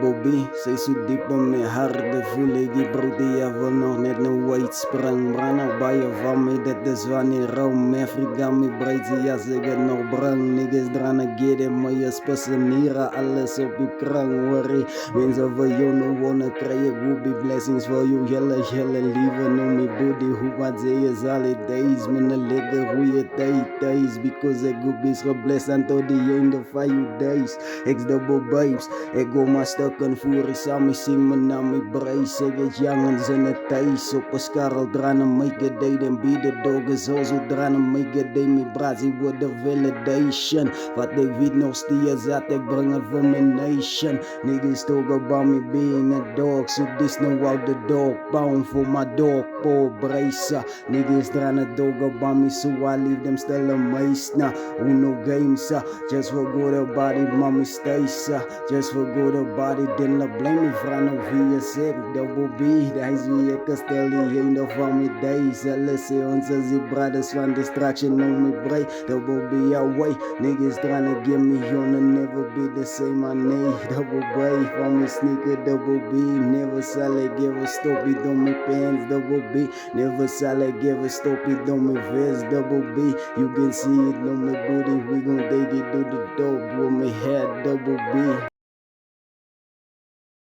Bobby, zij zo diep in mijn hart, voel ik die brood die je wil nog net een white sprang. Brana bij je van me, dat is wanneer rum. Mijn vriend gaat me breiden, ja zeg het nog brang. Niggas drana get it, maar je spasseneren alles op je krang. Worry, mensen voor jou no wanna krijgen goede blessings voor jou. Hele lieve, noem me booty, hoe wat ze is alle days. Mijn lekker goeie tijd, because ik goed is geblest until the end of 5 days. X-double babes, ik go maar stukken voeren samen, zien me naar mijn breis. Ik het jongens in het thuis, op een skarrel dranen, make it day, dan be the dog is also dranen, make it day, mijn brazi with the validation. Wat ik weet nog steeds dat ik breng het voor mijn nation. Niggas talk about me being a dog, so this no out the dog pound for my dog, Paul Breisa. Niggas dranen dog about me, so I leave them still amazed. Nah, Uno games, just forgot about it, mommy stays, just forgot about it, then la blame me van of wie zegt, double B, daar is wie ik stel die een van mijn days. Alles is onze zie brothers van distraction on me break, double B away, niggas tryna get me on and never be the same, my name, double B, van mijn sneaker, double B, never zal ik ever stop it on my pants, double B, never zal ik ever stop it on my vest, double B, you can see it on my booty, we gon' take it to the dope with my head, double B.